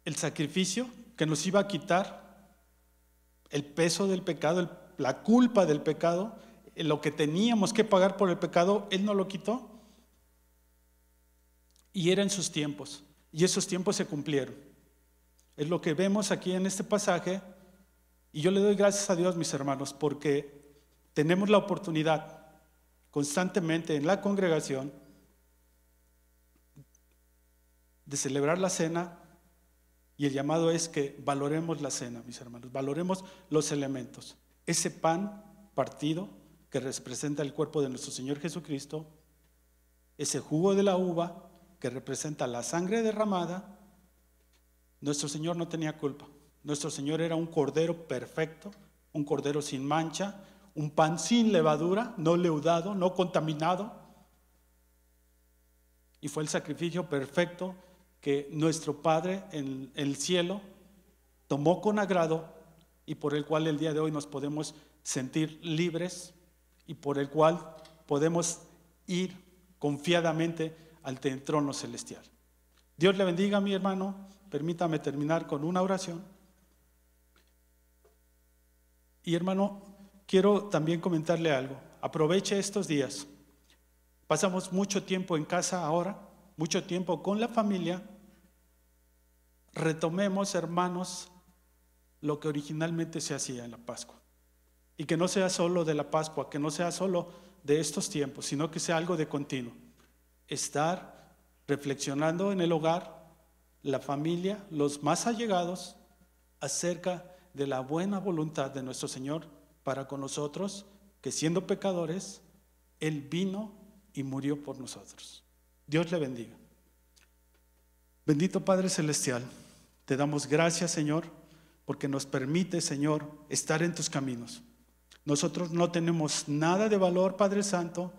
El sacrificio que nos iba a quitar el peso del pecado, la culpa del pecado, lo que teníamos que pagar por el pecado, Él no lo quitó. Y era en sus tiempos, y esos tiempos se cumplieron. Es lo que vemos aquí en este pasaje, y yo le doy gracias a Dios, mis hermanos, porque tenemos la oportunidad constantemente en la congregación de celebrar la cena, y el llamado es que valoremos la cena, mis hermanos, valoremos los elementos. Ese pan partido que representa el cuerpo de nuestro Señor Jesucristo, ese jugo de la uva que representa la sangre derramada. Nuestro Señor no tenía culpa. Nuestro Señor era un cordero perfecto, un cordero sin mancha, un pan sin levadura, no leudado, no contaminado. Y fue el sacrificio perfecto que nuestro Padre en el cielo tomó con agrado, y por el cual el día de hoy nos podemos sentir libres, y por el cual podemos ir confiadamente al trono celestial. Dios le bendiga, mi hermano. Permítame terminar con una oración. Y hermano, quiero también comentarle algo. Aproveche estos días. Pasamos mucho tiempo en casa ahora, mucho tiempo con la familia. Retomemos, hermanos, lo que originalmente se hacía en la Pascua. Y que no sea solo de la Pascua, que no sea solo de estos tiempos, sino que sea algo de continuo. Estar reflexionando en el hogar, la familia, los más allegados, acerca de la buena voluntad de nuestro Señor para con nosotros, que siendo pecadores, Él vino y murió por nosotros. Dios le bendiga. Bendito Padre Celestial, te damos gracias, Señor, porque nos permite, Señor, estar en tus caminos. Nosotros no tenemos nada de valor, Padre Santo.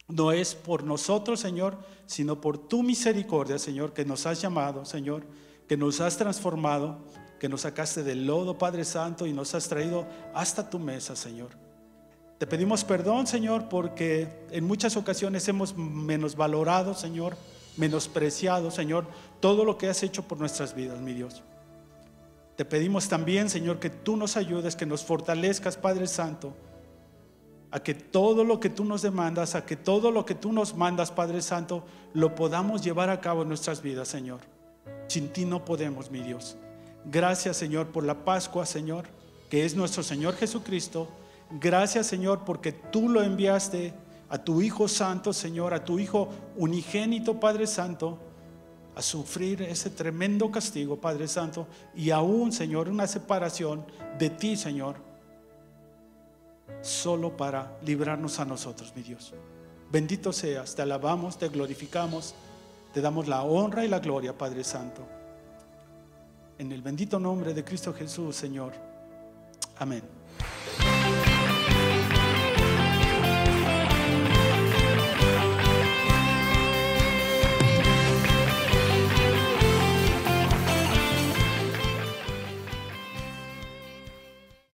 No es por nosotros, Señor, sino por tu misericordia, Señor, que nos has llamado, Señor, que nos has transformado, que nos sacaste del lodo, Padre Santo, y nos has traído hasta tu mesa, Señor. Te pedimos perdón, Señor, porque en muchas ocasiones hemos menosvalorado, Señor, menospreciado, Señor, todo lo que has hecho por nuestras vidas, mi Dios. Te pedimos también, Señor, que tú nos ayudes, que nos fortalezcas, Padre Santo, a que todo lo que tú nos demandas, a que todo lo que tú nos mandas, Padre Santo, lo podamos llevar a cabo en nuestras vidas, Señor. Sin ti no podemos, mi Dios. Gracias, Señor, por la Pascua, Señor, que es nuestro Señor Jesucristo. Gracias, Señor, porque tú lo enviaste a tu Hijo Santo, Señor, a tu Hijo unigénito, Padre Santo, a sufrir ese tremendo castigo, Padre Santo, y aún, Señor, una separación de ti, Señor, solo para librarnos a nosotros, mi Dios. Bendito seas, te alabamos, te glorificamos, te damos la honra y la gloria, Padre Santo. En el bendito nombre de Cristo Jesús, Señor. Amén.